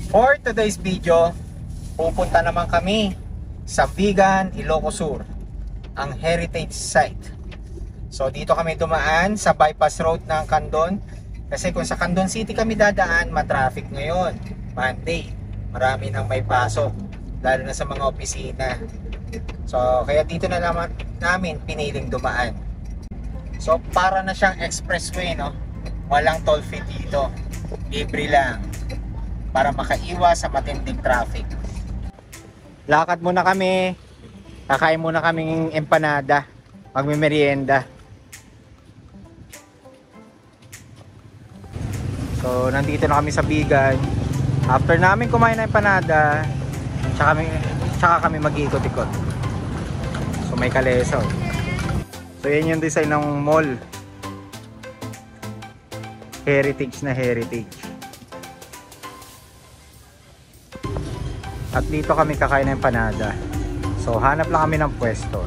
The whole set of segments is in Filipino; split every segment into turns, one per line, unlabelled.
For today's video, pupunta naman kami sa Vigan, Ilocos Sur, ang heritage site. So dito kami dumaan sa bypass road ng Candon. Kasi kung sa Candon City kami dadaan, matraffic ngayon, Monday. Marami nang may pasok, lalo na sa mga opisina. So kaya dito na naman namin piniling dumaan. So para na siyang expressway, no? Walang toll fee dito, libre lang, para makaiwas sa matinding traffic. Lakad muna kami, kakain muna kaming empanada, magmimerienda. So nandito na kami sa Vigan. After namin kumain ng empanada, tsaka kami mag-iikot-ikot. So may Kaleso. So yan yung design ng mall. Heritage na heritage. At dito kami kakain ng empanada. So hanap lang kami ng pwesto.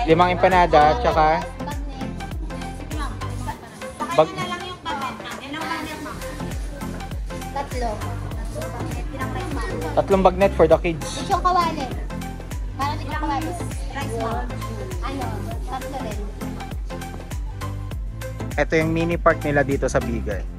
Limang empanada, tsaka bag na lang yung bagnet. Ilang bagnet mo? Tatlo. Tatlong bagnet for the kids.
Yung kawali. Parang yung kawali. Rice mo. Ano? Tatlo rin.
Ito yung mini park nila dito sa Vigan.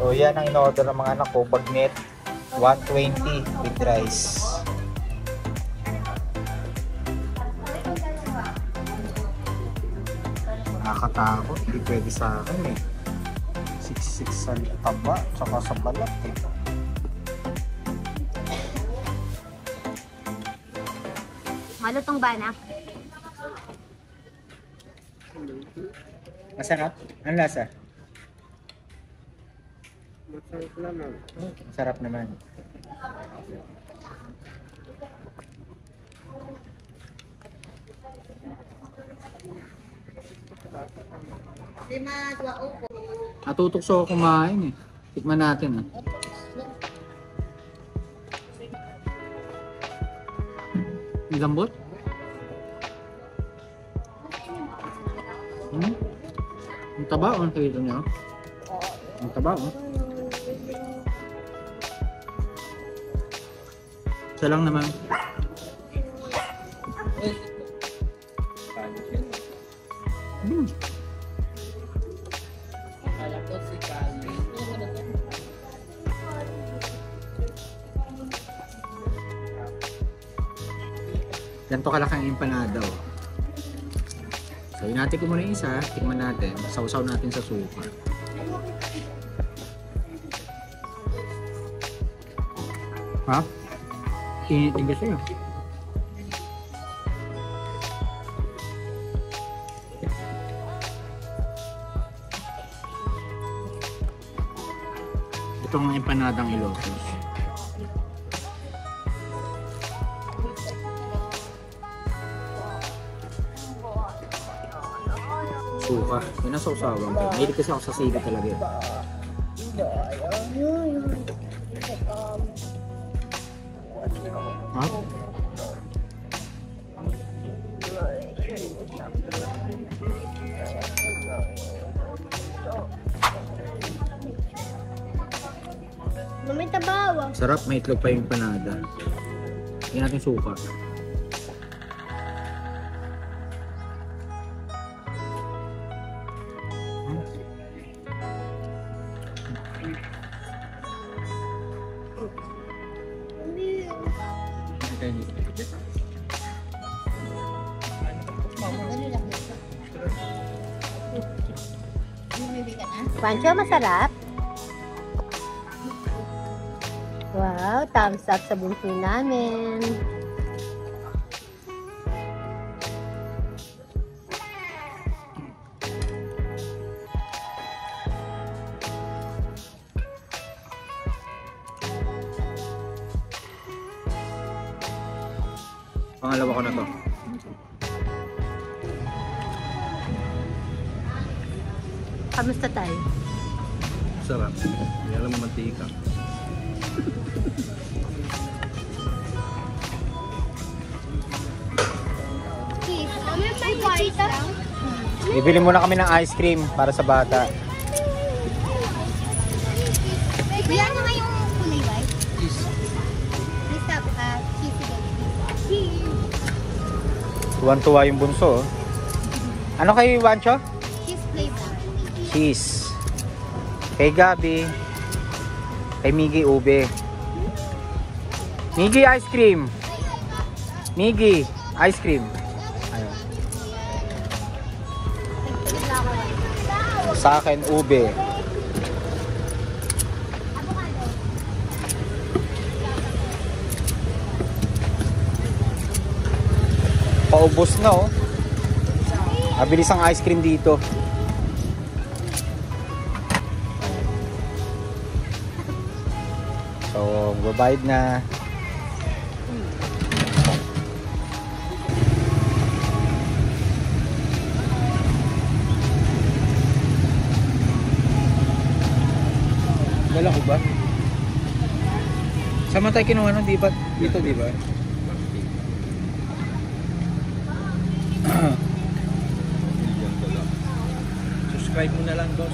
So yan ang in-order ng mga anak ko, bagnet 120 with rice. Nakakatakot, hindi pwede sa akin eh. 6'6" sa taba, tsaka sa balat eh.
Malutong ba na?
Masarap? Ang lasa?
Masarap naman.
Masarap naman. Natutokso ako kumain eh. Tikman natin ah. Ang lambot? Ang taba oh, nakita niyo? Ang taba oh. Isa lang naman. Ganito kalaki ang empanada oh. So hinati ko muna yung isa, tingnan natin, sausaw natin sa suka. Ha? Init kasi yun. Itong empanadang Ilocos. Suka. Yun ang sausawan ko. Mahilig kasi ako sa sili talaga. Ha?
May tabawa.
Sarap, may itlog pa yung panada. Yan natin suka.
Ano lang ito? Bumibig ka na?
Pancho, masarap. Wow, thumbs up sa bunso namin.
Pangalawa ko na to.
Kamusta tayo?
Sarap. Hindi alam mo mantika.
Cheese. Ano yung may cheese lang?
Bibili muna kami ng ice cream para sa bata.
Kuya, ano nga yung kulay white? Cheese. Cheese tapos, cheesy din. Cheese.
Tuwan-tuwa yung bunso. Oh. Ano kay Wancho?
Cheese flavor.
Cheese. Kay Gabi. Kay Miggy, ube. Miggy, ice cream. Miggy, ice cream. Ayun.
Nagtagid lang ako.
Sa akin, ube.
Avocado.
Paubos na oh. Mabilis ang ice cream dito. So, babayad na. Dala ko ba? Sama tayo kinuha nun, di ba? Dito, di ba? Subscribe mo na lang, boss.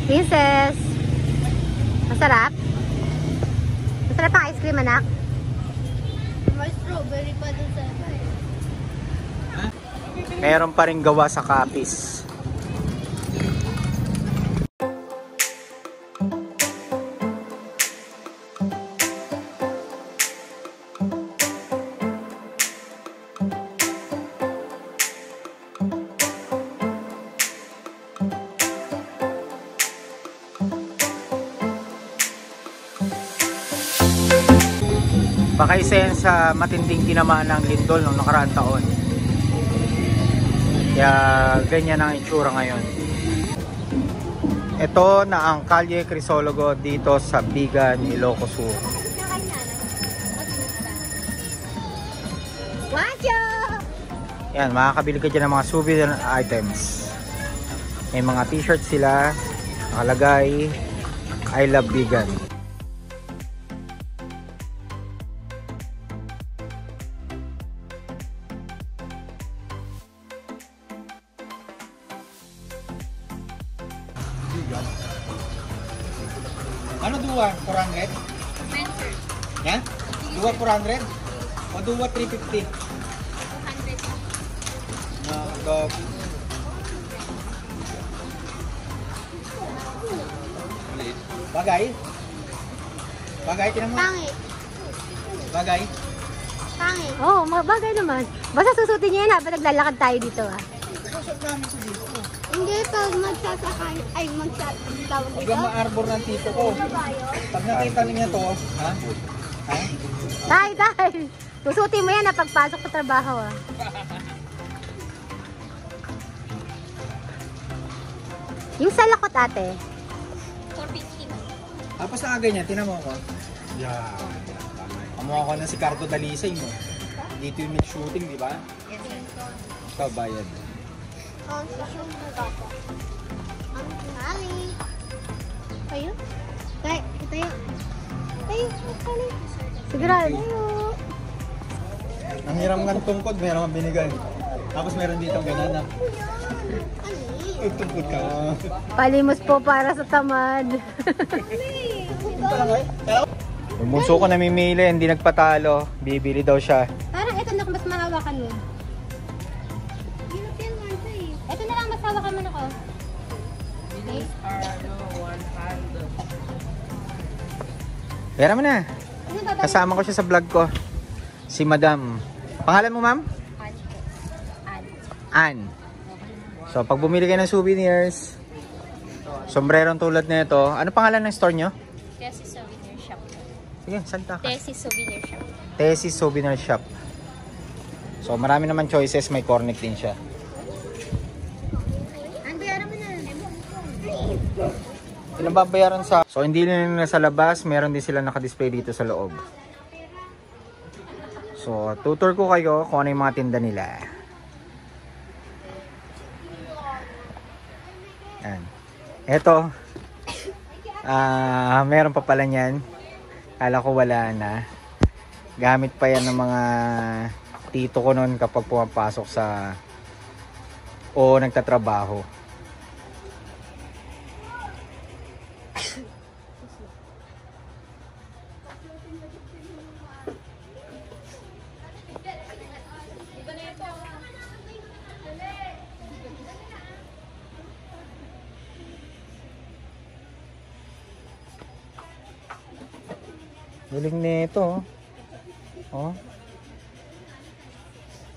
Princess! Masarap? Masarap ang ice cream, anak?
May strawberry pa dun sa iba eh.
Meron pa rin gawa sa Capiz. Baka isa yan sa matinding tinamaan ng lindol noong nakaraang taon. Kaya ganyan ang itsura ngayon. Ito na ang Calle Crisologo dito sa Bigan, Ilocos Sur.
Wancho!
Yan, makakabili ka dyan ng mga souvenir items. May mga t-shirt sila, nakalagay I love Bigan. Ano duwa? 400? Yan? Duwa 400? O duwa 350? 200. Bagay? Bagay, tinan mo?
Pangit.
Bagay?
Pangit.
Oo, bagay naman. Basta susutin niya yan habang naglalakad tayo dito ah.
Susot namin sa dito.
Hindi pag magsasakay, ay tawag
Huwag
dito.
kang ma-arbor ng tipo ko. Pag nakita niya to, ha? Ha?
Tay! Susutin mo yan na pagpasok sa trabaho ah. Yung sa lakot ate.
450.
Tapos na ganyan, tinan mo ako.
Yeah.
Kamukha ko na si Cardo Dalisay mo. Dito yung shooting, di ba?
Yes, sir.
Ikaw, bayad.
Oh, susunod na ako. Ang tinali. Tayo? Tayo. Tayo.
Sigurado.
Tayo.
Ang hiram ng tungkod, meron kang binigay. Tapos meron dito ganyan na.
Ano?
Tungkod ka.
Palimos po para sa tamad.
Yung bunso ko namimili, hindi nagpatalo. Bibili daw siya.
Parang ito na mas mahawakan mo.
European one to eh.
Ito na lang mas hawakan mo na ko.
Okay.
Pera mo na.
Ano ba?
Kasama ko siya sa vlog ko. Si Madam. Pangalan mo, ma'am? Ann. So, pag bumili kayo ng souvenirs, sombrerong tulad nito, ano pangalan ng store nyo?
Tessie Souvenir Shop.
Sige, salta ka.
Tessie Souvenir Shop.
Tessie Souvenir Shop. So, marami naman choices. May cornet din siya.
Ang bayaran mo na.
Ilang babayaran sa... So, hindi na sa labas. Meron din sila nakadisplay dito sa loob. So, tutor ko kayo kung ano yung mga tinda nila. Yan. Ito. Meron pa pala niyan. Kala ko wala na. Gamit pa yan ng mga tito ko noon kapag pumapasok sa o nagtatrabaho. Galing nito. Oh.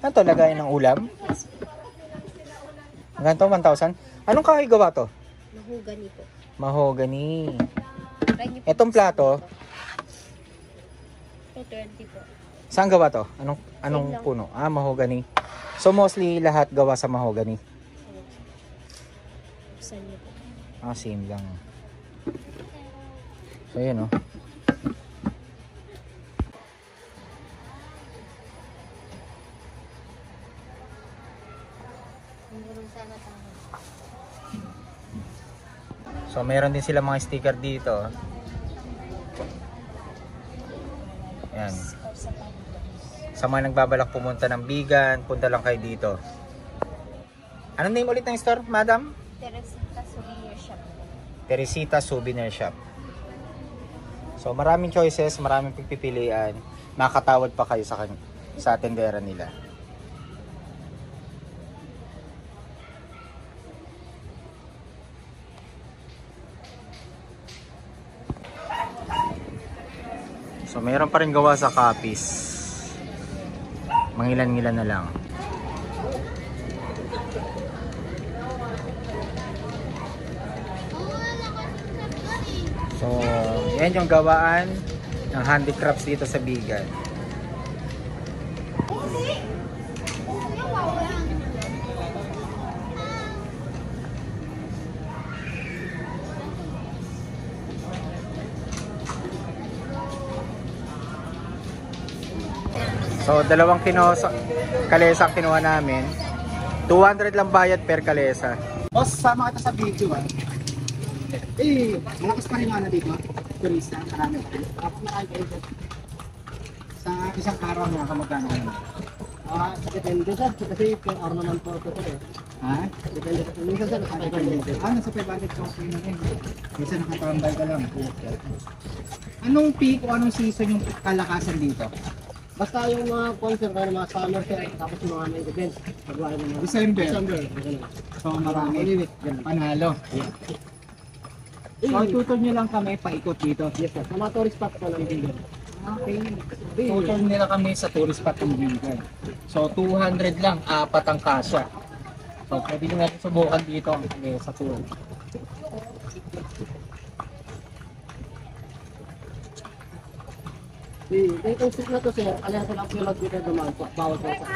Ano to, lagayan ng ulam? Ganito, 1,000? Anong kahoy gawa to?
Mahogany po.
Mahogany.
Try niyo po.
Etong plato,
220 po.
saan gawa to? Anong puno? Mahogany. So mostly lahat gawa sa mahogany.
Buksan niyo po.
Same lang. So yun, oh. So meron din sila mga sticker dito. Yan. Sa mga nagbabalak pumunta ng Bigan, punta lang kayo dito. Anong name ulit ng store, madam?
Teresita Souvenir Shop.
Teresita Souvenir Shop. So maraming choices, maraming pagpipilian. Makakatawad pa kayo sa tendera nila. So mayroon pa rin gawa sa copies. Mangilan-ngilan na lang. So, yan yung gawaan ng handicrafts dito sa Bigan. So, dalawang kalesa ang kinuha namin. 200 lang bayad per kalesa.
Boss, sama kita sa video malakas pa rin nga na dito. Turista, marami pa rin. Marami pa rin. Sa isang araw na kamagkano ka naman? Depende sir, kasi per hour naman po ito eh. Depende sa minsan sir, nasa 500. Nasa 500 so okay na rin. Minsan nakatambay ka lang. Anong peak o anong season yung kalakasan dito?
Basta yung mga concert na mga summer fair, tapos yung mga night events, pagwain ng mga
December.
ganun.
So marami. Panalo. So tutor nyo lang kami paikot dito.
Yes sir, sa mga tourist spot ko lang din.
Okay. Tutor nila kami sa tourist spot ng Bigan. So 200 lang, apat ang kasya. So pwede nyo natin subukan dito sa tour.
Itong street na to sir, alas lang po lang dito dumaan po, bawal po sa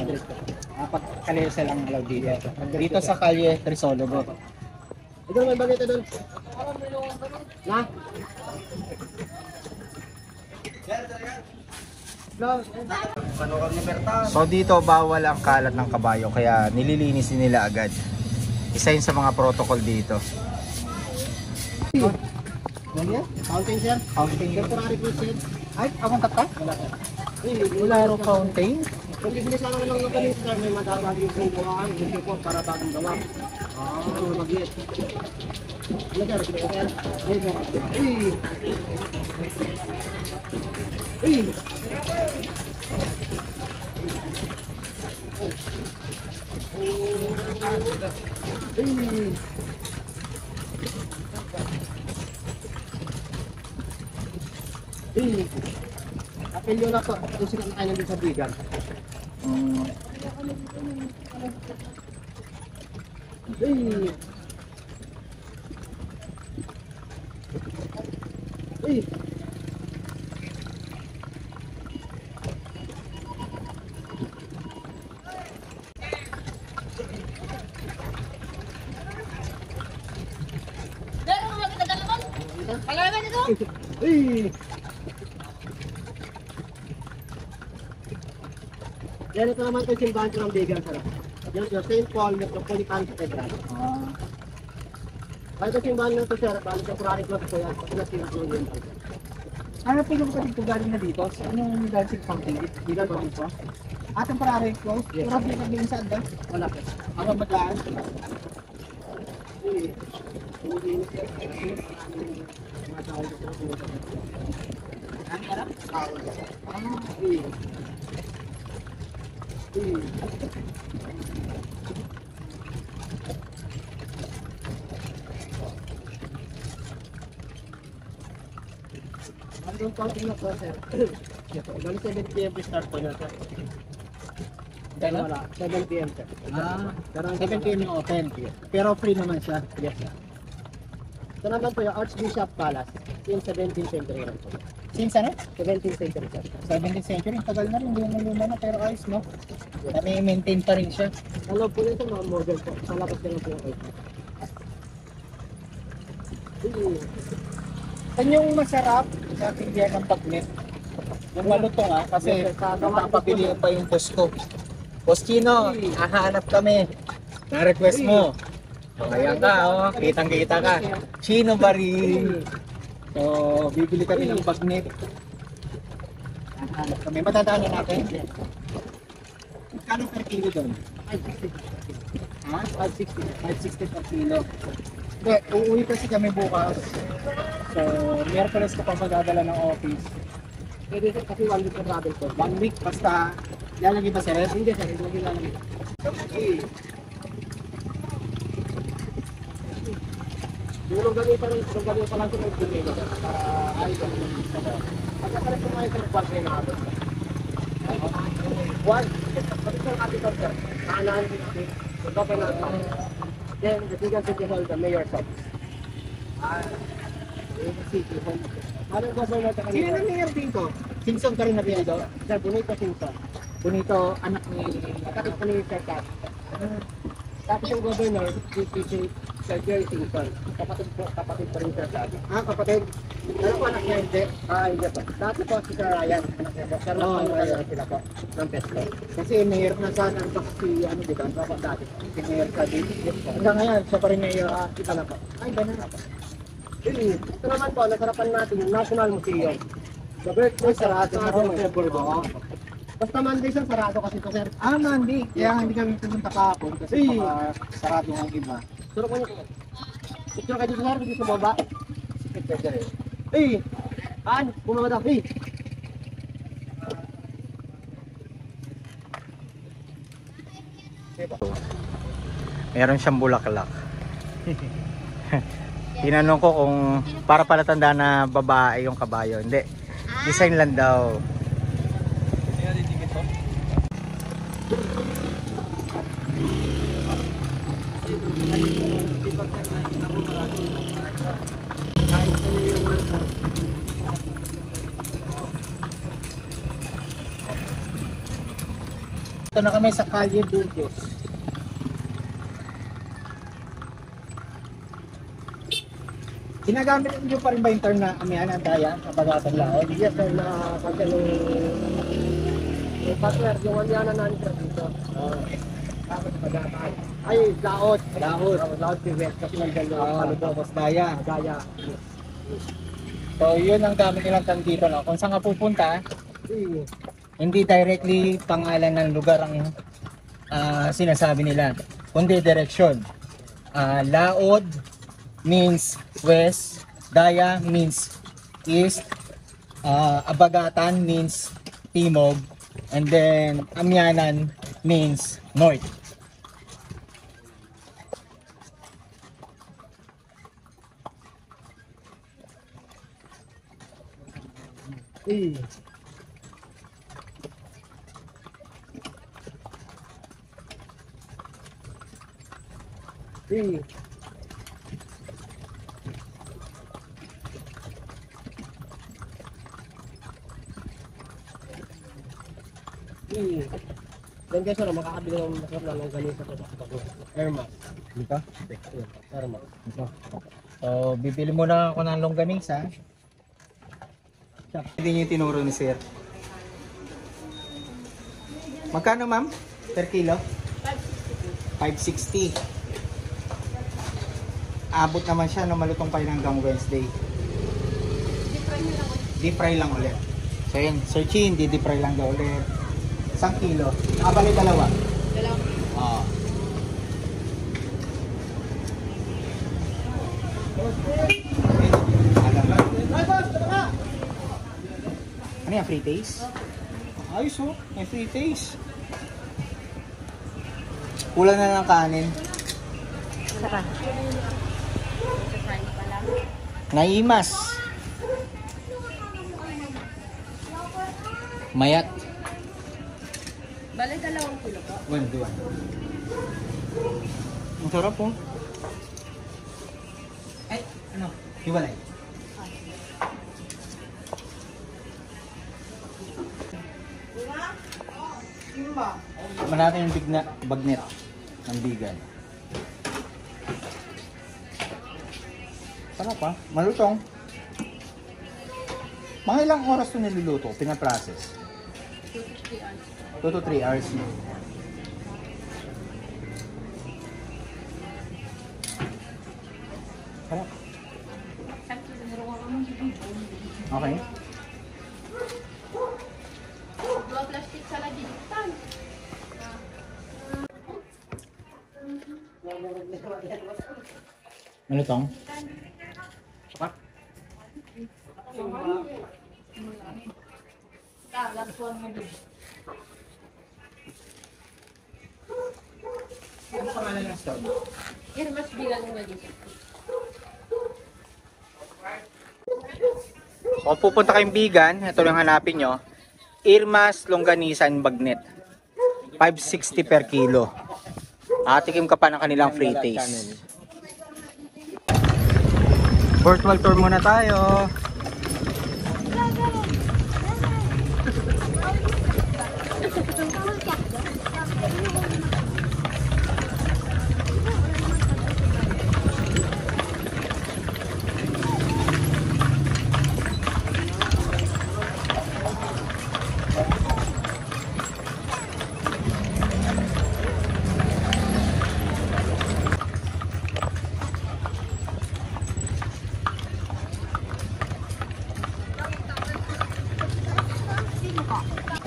address ko.
Apat kalesa lang alaw dito. Dito sa Kalye Trisologo.
Ito may bagay doon. Na?
So dito bawal ang kalat ng kabayo kaya nililinis nila agad. Isa yun sa mga protocol dito.
Fountain sir?
Fountain.
Temporary po sir.
Ay, akong kata? Wala ro fountain.
Kung bibili sana ko lang ng ganito sir, may madadagin kong buhaan, hindi po para bagong gawa. Ito mag-iit. Ano sir? Sir?
Apelyo na po. Ito sila na kayo sa bigan. Yan ito naman ito yung simbahan ko ng bigan sir. Yan yung St. Paul Metropolitan Cathedral. Ito simbahan nito sir, bali sa Purari Club ko yan. Kasi nasira ko yun.
Ano po yung kapatid ko galing na dito? Ano yung dancing fountain?
Bigan ko dito.
Atong parari ko?
Yes.
Pero di ka din saan ba?
Wala po.
Ako maglaan?
Andun counting na po sir. Bali 7 PM start po na sir.
Kailan?
Wala, 7 PM sir.
Ah,
Karang
7 PM yung open. Pero free naman siya.
Yes sir. Ito naman po yung Archbishop Palace in 17th century rin po.
Since ano?
17th century sir.
17th century. Tagal na rin. Luma na. Pero ayos, no? Nami-maintain pa rin siya.
Ang loob po nito mga model po. Sa labas nila po yung
Saan yung masarap sa tingyan ng pagnet? Yung malutong kasi
Yes, sir.
napapabili pa yung boss ko. Boss Chino, hahanap kami. Na-request mo. So, ayan ka, kitang-kita ka. Chino Baril. So, bibili kami ng pagnet. Hahanap kami. Matadaanan natin. Kano per kilo doon?
560.
Ha? 560 per kilo. Hindi, uuwi kasi kami bukas. So, Miyerkules ko pa magdadala ng office.
Pwede sir kasi 1 week na travel po.
1 week, basta lalagay ba sa ref?
Hindi sir, hindi lang namin. Yung gabi pa rin, yung gabi pa lang sila yung pinili sir. Ay, pagkakalit ko ngayon sir, 1 day na ako. 1, pati sir capital sir. Kaanahan din natin. Yung gabi na ako. Then, the Bigan City Hall, the mayor's office. Yung city hall. Ano yung governor sa
Sino
kanila?
na mayor dito? Simpson ka rin na dito?
Sir, Bonito Simpson.
Bonito, anak ni...
Kapit ko ni Sir Kat. Tapos yung governor, si Sir Jerry Simpson. Kapatid pa rin Sir Kat.
Kapatid.
Ano po anak niya hindi? Hindi po. Dati po si Sir Ryan. Sir Ryan sila po. Ng Pesto.
Kasi mayor na sana ang si ano dito, ang dapat dati. Si mayor ka dito. Hanggang ngayon, siya pa rin mayor.
Kita na po.
Ay, ganun na po.
Ito naman po, nasarapan natin yung National Museum. The birthplace sarado na po. Basta Monday sir, sarado kasi ito sir.
Monday. Kaya hindi kami pumunta kahapon kasi baka sarado ng iba.
Suro ko niyo po. Picture ka dito sir, dito sa baba.
Pwede rin.
Bumaba daw.
Meron siyang bulaklak. Tinanong ko kung para pala tanda na babae yung kabayo. Hindi. Design lang daw. Ito na kami sa Calle Burgos. Ginagamit niyo pa rin ba yung term na amihan ang daya sa Bagatang Laod?
Yes sir, na kasi yung partner, yung wanyana na nito dito. Tapos Bagatay. Ay, Laot. Laot Tibet. Kasi nandiyan yung
Palubos daya.
Daya.
So yun ang gamit nilang term dito. No? Kung saan ka pupunta, hindi directly pangalan ng lugar ang sinasabi nila, kundi direksyon. Laod means west, Daya means east, Abagatan means timog, and then Amyanan means north.
Eh. Eh. Yan guys, ano, makakabili ng masarap na longganisa sa Takbo. Erma.
Dito?
Erma.
So, bibili muna ako ng longganisa. Hindi niyo yung tinuro ni sir. Magkano ma'am? Per kilo? 560. Abot naman siya no, malutong pa yun hanggang Wednesday. Deep fry lang ulit. So yun, Sir Chin, deep fry lang daw ulit. 1 kilo. Bali dalawa. Oo. Ano yan, free taste? Ayos oh, may free taste. Kulang na ng kanin.
Sarap.
Naimas. Mayat.
Bale, 2 kilo po.
1, 2. Ang sarap po. Ay, ano? Hiwalay. Natin yung bagnet ng bigan. Sarap pa. Malutong. Mga ilang oras ito niluluto, pinaprocess? 2 to 3 hours. Sarap. Okay.
Dua plastik sa lagi.
Malutong? Ano pangalan ng stone?
Mas bilang mo dito.
So, kung pupunta kayong Bigan, ito lang hanapin nyo. Irma's Longganisa and Bagnet. 560 per kilo. Tikim ka pa ng kanilang free taste. Virtual tour muna tayo.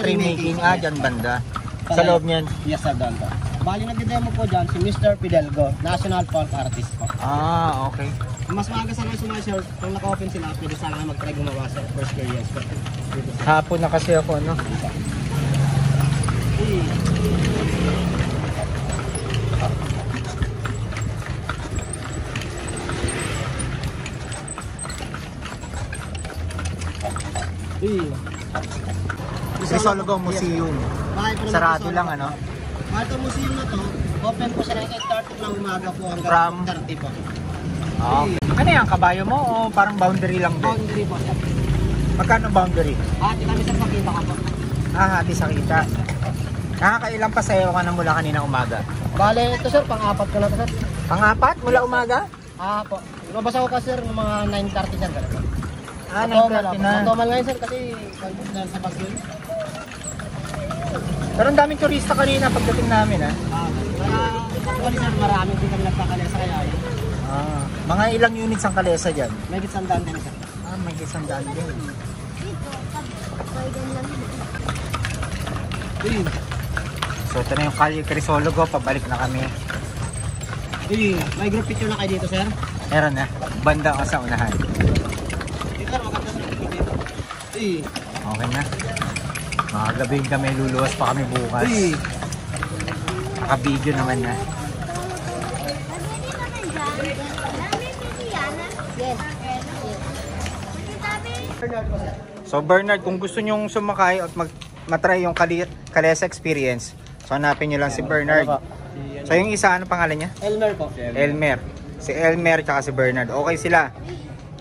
Making dyan banda. Sa loob niyan.
Yes, sir, doon po. Bali, nagde-demo po dyan si Mr. Fidelgo, National Folk Artist po.
Okay.
Mas maaga sana sumaya, sir. Kung naka-open sila, pwede sana mag-try gumawa sa first experience po.
Hapon na kasi ako, no? Crisologo Museum. Sarado lang, ano?
Kahit ang museum na to, open po siya ng 8:30 ng umaga po hanggang
From?
30 po.
Okay. Ano yan, kabayo mo o parang boundary lang din?
Boundary po siya.
Magkano boundary?
Ati kami sa pakita ka po.
Hati sa kita. Nakakailang pasayo ka na mula kanina umaga?
Bale, ito sir, pang-apat ko na to sir.
Pang-apat mula umaga?
Po. Lumabas ako kasi sir ng mga 9:30 dyan sir.
9:30 na.
Matumal ngayon sir kasi dahil sa Baguio.
Pero ang daming turista kanina pagdating namin, ha?
Actually sir, maraming din kami nagkakalesa kaya yun.
Mga ilang units ang kalesa dyan?
May gitsandaan din sir.
May isandaan din. So ito na yung Kalye Crisologo, pabalik na kami.
May group picture na kayo dito sir?
Meron na, banda ka sa unahan.
Sir, maganda sir dito.
Okay na. Mga gabi kami, luluwas pa kami bukas. Naka-video naman na.
Yes.
So So Bernard, kung gusto nyong sumakay at matry yung Kalesa experience, so hanapin nyo lang si Bernard. So yung isa, ano pangalan niya?
Elmer po.
Elmer. Si Elmer tsaka si Bernard. Okay sila.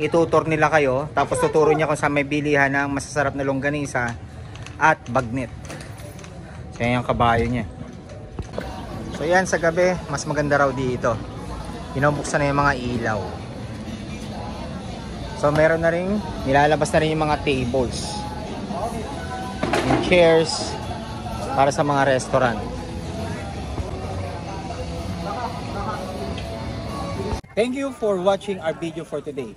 Itutor nila kayo, tapos tuturo niya kung saan may bilihan ng masasarap na longganisa at bagnet. So yan yung kabayo niya. So yan, sa gabi, mas maganda raw dito. Binubuksan na yung mga ilaw. So meron na rin, nilalabas na rin yung mga tables. Yung chairs para sa mga restaurant. Thank you for watching our video for today.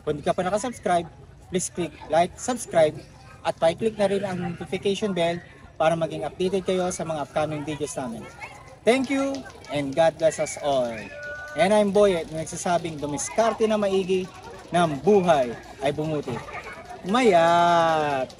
Kung hindi ka pa nakasubscribe, please click like, subscribe, at pa-click na rin ang notification bell para maging updated kayo sa mga upcoming videos namin. Thank you and God bless us all. And I'm Boyet, nagsasabing dumiskarte na maigi ng buhay ay bumuti. Mayat!